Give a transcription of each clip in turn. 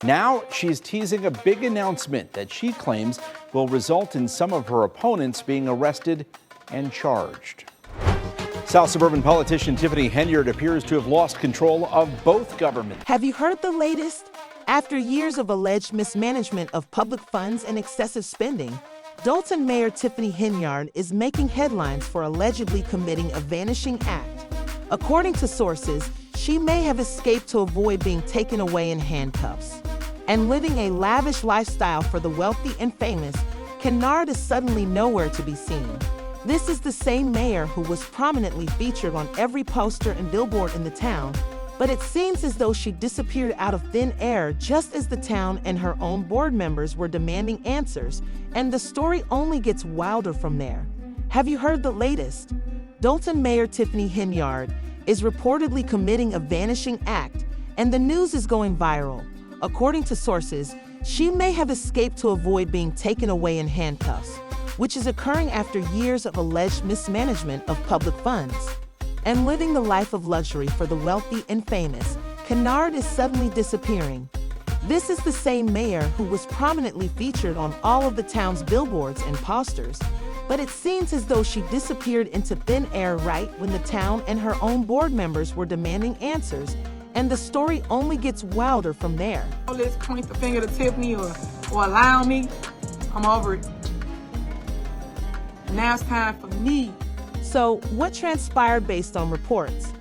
Now she's teasing a big announcement that she claims will result in some of her opponents being arrested and charged. South suburban politician Tiffany Henyard appears to have lost control of both governments. Have you heard the latest? After years of alleged mismanagement of public funds and excessive spending, Dolton Mayor Tiffany Henyard is making headlines for allegedly committing a vanishing act. According to sources, she may have escaped to avoid being taken away in handcuffs. And living a lavish lifestyle for the wealthy and famous, Henyard is suddenly nowhere to be seen. This is the same mayor who was prominently featured on every poster and billboard in the town, but it seems as though she disappeared out of thin air just as the town and her own board members were demanding answers, and the story only gets wilder from there. Have you heard the latest? Dolton Mayor Tiffany Henyard is reportedly committing a vanishing act, and the news is going viral. According to sources, she may have escaped to avoid being taken away in handcuffs, which is occurring after years of alleged mismanagement of public funds. And living the life of luxury for the wealthy and famous, Henyard is suddenly disappearing. This is the same mayor who was prominently featured on all of the town's billboards and posters, but it seems as though she disappeared into thin air right when the town and her own board members were demanding answers, and the story only gets wilder from there. Let's point the finger to Tiffany or allow me. I'm over it. Now it's time for me. So, what transpired based on reports?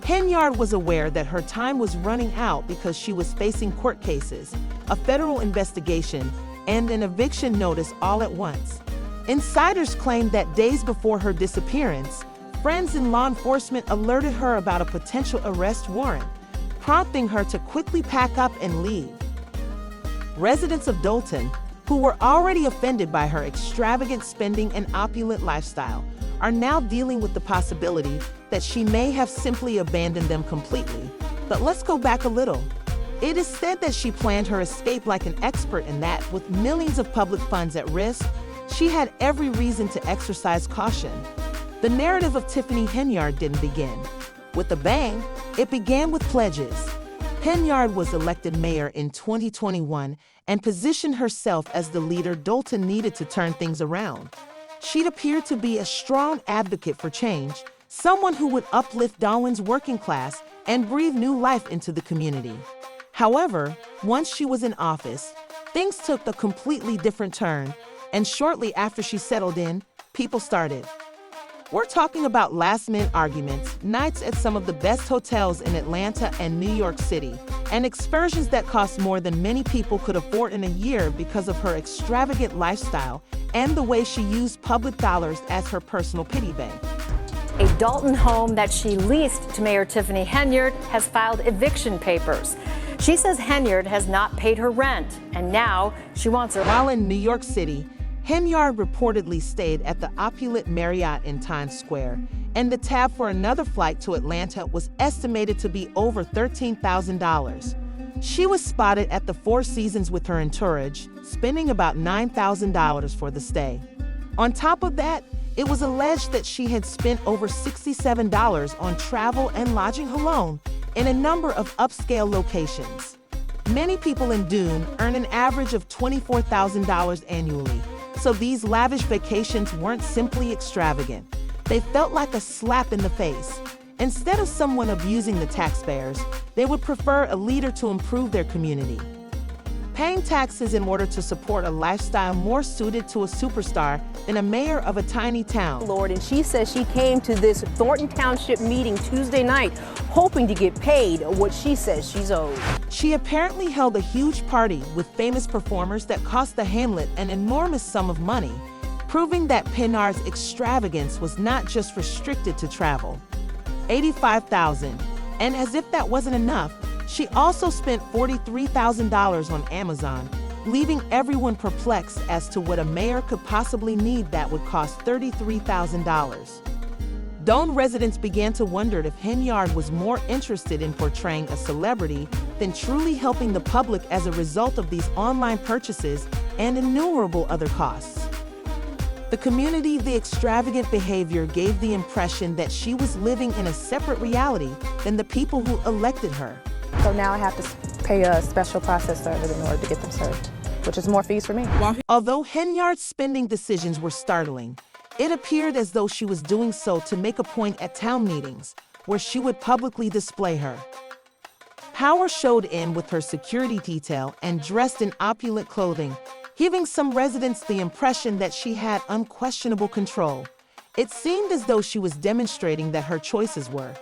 Henyard was aware that her time was running out because she was facing court cases, a federal investigation, and an eviction notice all at once. Insiders claimed that days before her disappearance, friends and law enforcement alerted her about a potential arrest warrant, prompting her to quickly pack up and leave. Residents of Dolton, who were already offended by her extravagant spending and opulent lifestyle, are now dealing with the possibility that she may have simply abandoned them completely. But let's go back a little. It is said that she planned her escape like an expert in that, with millions of public funds at risk, she had every reason to exercise caution. The narrative of Tiffany Henyard didn't begin with a bang. It began with pledges. Henyard was elected mayor in 2021 and positioned herself as the leader Dolton needed to turn things around. She'd appeared to be a strong advocate for change, someone who would uplift Darwin's working class and breathe new life into the community. However, once she was in office, things took a completely different turn, and shortly after she settled in, people started. We're talking about last-minute arguments, nights at some of the best hotels in Atlanta and New York City, and excursions that cost more than many people could afford in a year because of her extravagant lifestyle and the way she used public dollars as her personal piggy bank. A Dolton home that she leased to Mayor Tiffany Henyard has filed eviction papers. She says Henyard has not paid her rent, and now she wants her. While in New York City, Henyard reportedly stayed at the opulent Marriott in Times Square, and the tab for another flight to Atlanta was estimated to be over $13,000. She was spotted at the Four Seasons with her entourage, spending about $9,000 for the stay. On top of that, it was alleged that she had spent over $67 on travel and lodging alone in a number of upscale locations. Many people in Dune earn an average of $24,000 annually, so these lavish vacations weren't simply extravagant. They felt like a slap in the face. Instead of someone abusing the taxpayers, they would prefer a leader to improve their community. Paying taxes in order to support a lifestyle more suited to a superstar than a mayor of a tiny town. Lord, and she says she came to this Thornton Township meeting Tuesday night hoping to get paid what she says she's owed. She apparently held a huge party with famous performers that cost the hamlet an enormous sum of money, proving that Henyard's extravagance was not just restricted to travel. $85,000, and as if that wasn't enough, she also spent $43,000 on Amazon, leaving everyone perplexed as to what a mayor could possibly need that would cost $33,000. Doane residents began to wonder if Henyard was more interested in portraying a celebrity than truly helping the public as a result of these online purchases and innumerable other costs. The community, the extravagant behavior gave the impression that she was living in a separate reality than the people who elected her. So now I have to pay a special process server in order to get them served, which is more fees for me. Although Henyard's spending decisions were startling, it appeared as though she was doing so to make a point at town meetings, where she would publicly display her power. Showed in with her security detail and dressed in opulent clothing, giving some residents the impression that she had unquestionable control. It seemed as though she was demonstrating that her choices were,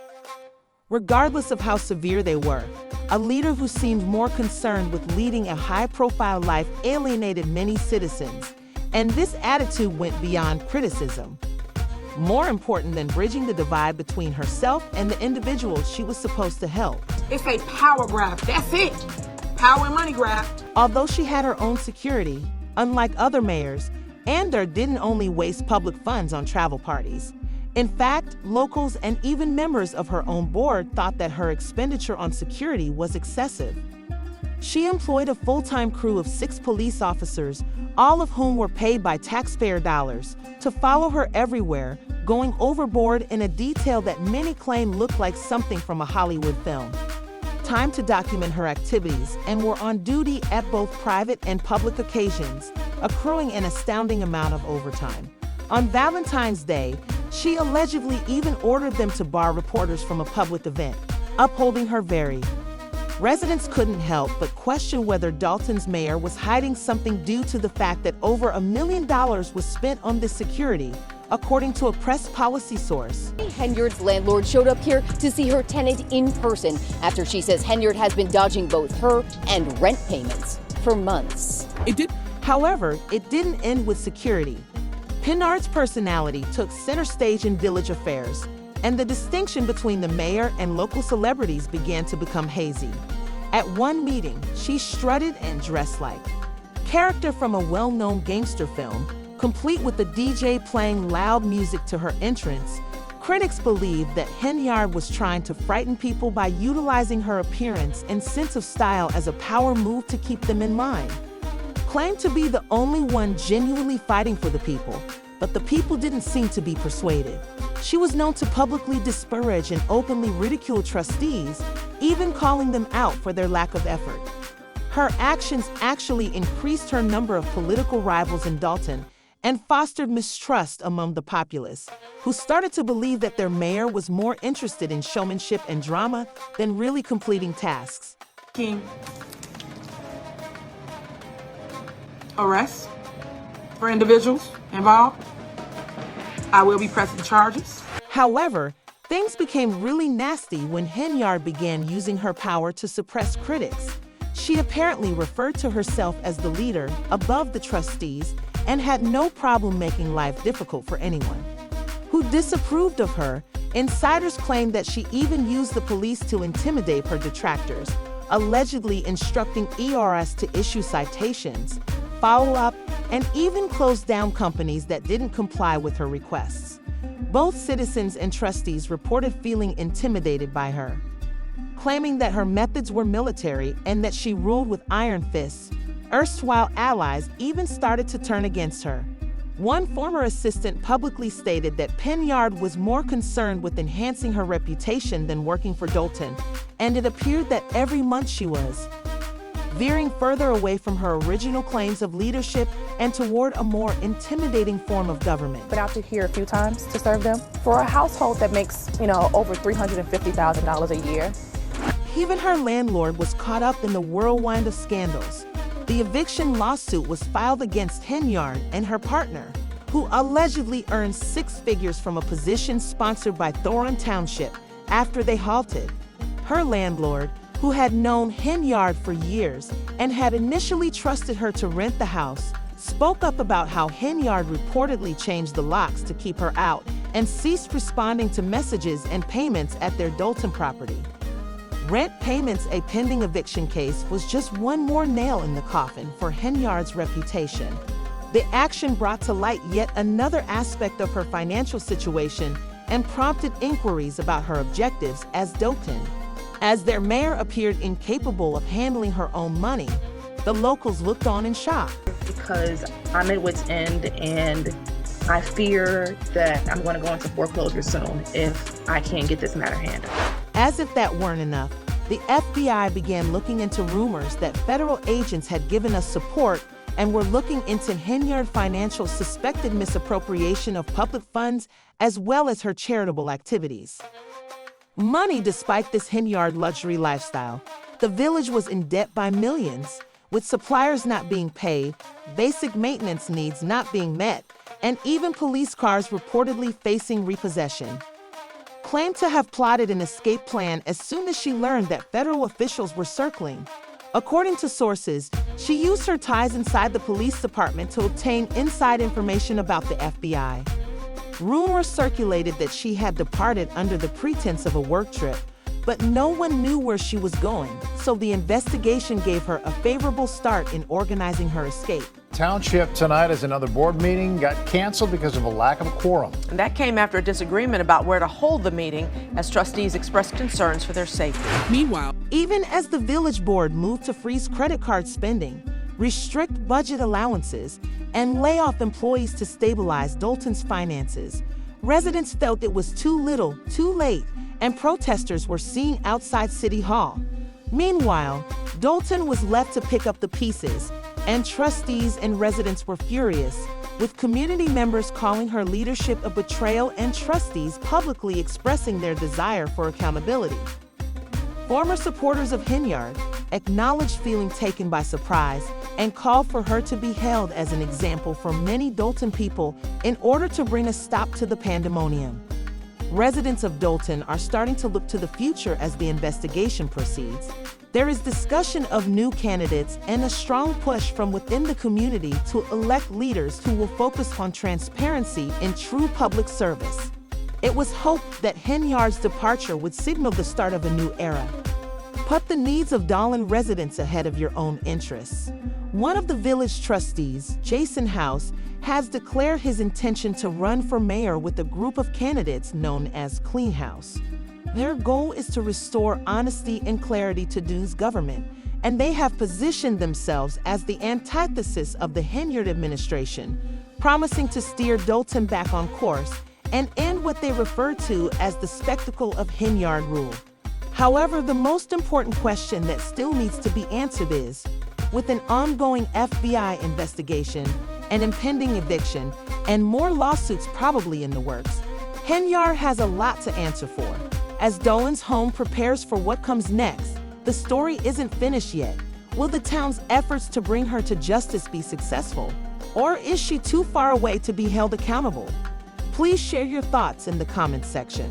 regardless of how severe they were. A leader who seemed more concerned with leading a high-profile life alienated many citizens, and this attitude went beyond criticism. More important than bridging the divide between herself and the individuals she was supposed to help. It's a power grab. That's it. Power and money grab. Although she had her own security, unlike other mayors, Ander didn't only waste public funds on travel parties. In fact, locals and even members of her own board thought that her expenditure on security was excessive. She employed a full-time crew of 6 police officers, all of whom were paid by taxpayer dollars, to follow her everywhere, going overboard in a detail that many claim looked like something from a Hollywood film. Time to document her activities, and were on duty at both private and public occasions, accruing an astounding amount of overtime. On Valentine's Day, she allegedly even ordered them to bar reporters from a public event, upholding her very. Residents couldn't help but question whether Dalton's mayor was hiding something due to the fact that over $1 million was spent on this security, according to a press policy source. Henyard's landlord showed up here to see her tenant in person after she says Henyard has been dodging both her and rent payments for months. However, it didn't end with security. Henyard's personality took center stage in village affairs, and the distinction between the mayor and local celebrities began to become hazy. At one meeting, she strutted and dressed like character from a well-known gangster film, complete with the DJ playing loud music to her entrance. Critics believed that Henyard was trying to frighten people by utilizing her appearance and sense of style as a power move to keep them in line. Claimed to be the only one genuinely fighting for the people, but the people didn't seem to be persuaded. She was known to publicly disparage and openly ridicule trustees, even calling them out for their lack of effort. Her actions actually increased her number of political rivals in Dalton and fostered mistrust among the populace, who started to believe that their mayor was more interested in showmanship and drama than really completing tasks. Arrests for individuals involved. I will be pressing charges. However, things became really nasty when Henyard began using her power to suppress critics. She apparently referred to herself as the leader above the trustees and had no problem making life difficult for anyone who disapproved of her. Insiders claim that she even used the police to intimidate her detractors, allegedly instructing ERS to issue citations, follow up, and even close down companies that didn't comply with her requests. Both citizens and trustees reported feeling intimidated by her, claiming that her methods were military and that she ruled with iron fists. Erstwhile allies even started to turn against her. One former assistant publicly stated that Henyard was more concerned with enhancing her reputation than working for Dalton, and it appeared that every month she was veering further away from her original claims of leadership and toward a more intimidating form of government. Been out to here a few times to serve them. For a household that makes, over $350,000 a year. Even her landlord was caught up in the whirlwind of scandals. The eviction lawsuit was filed against Henyard and her partner, who allegedly earned 6 figures from a position sponsored by Thoron Township after they halted. Her landlord, who had known Henyard for years and had initially trusted her to rent the house, spoke up about how Henyard reportedly changed the locks to keep her out and ceased responding to messages and payments at their Dalton property. Rent payments, a pending eviction case, was just one more nail in the coffin for Henyard's reputation. The action brought to light yet another aspect of her financial situation and prompted inquiries about her objectives as Dalton. As their mayor appeared incapable of handling her own money, the locals looked on in shock. Because I'm at wit's end and I fear that I'm going to go into foreclosure soon if I can't get this matter handled. As if that weren't enough, the FBI began looking into rumors that federal agents had given us support and were looking into Henyard Financial's suspected misappropriation of public funds as well as her charitable activities. Money. Despite this Henyard luxury lifestyle, the village was in debt by millions, with suppliers not being paid, basic maintenance needs not being met, and even police cars reportedly facing repossession. Claimed to have plotted an escape plan as soon as she learned that federal officials were circling. According to sources, she used her ties inside the police department to obtain inside information about the FBI. Rumors circulated that she had departed under the pretense of a work trip, but no one knew where she was going, so the investigation gave her a favorable start in organizing her escape. Township tonight as another board meeting got canceled because of a lack of a quorum. And that came after a disagreement about where to hold the meeting as trustees expressed concerns for their safety. Meanwhile, Even as the village board moved to freeze credit card spending, restrict budget allowances, and lay off employees to stabilize Dalton's finances, residents felt it was too little, too late, and protesters were seen outside City Hall. Meanwhile, Dalton was left to pick up the pieces, and trustees and residents were furious, with community members calling her leadership a betrayal and trustees publicly expressing their desire for accountability. Former supporters of Henyard acknowledged feeling taken by surprise and called for her to be held as an example for many Dalton people in order to bring a stop to the pandemonium. Residents of Dalton are starting to look to the future as the investigation proceeds. There is discussion of new candidates and a strong push from within the community to elect leaders who will focus on transparency and true public service. It was hoped that Henyard's departure would signal the start of a new era. Put the needs of Dalton residents ahead of your own interests. One of the village trustees, Jason House, has declared his intention to run for mayor with a group of candidates known as Clean House. Their goal is to restore honesty and clarity to Dune's government, and they have positioned themselves as the antithesis of the Henyard administration, promising to steer Dalton back on course and end what they refer to as the spectacle of Henyard rule. However, the most important question that still needs to be answered is, with an ongoing FBI investigation, an impending eviction, and more lawsuits probably in the works, Henyard has a lot to answer for. As Dolan's home prepares for what comes next, the story isn't finished yet. Will the town's efforts to bring her to justice be successful? Or is she too far away to be held accountable? Please share your thoughts in the comments section.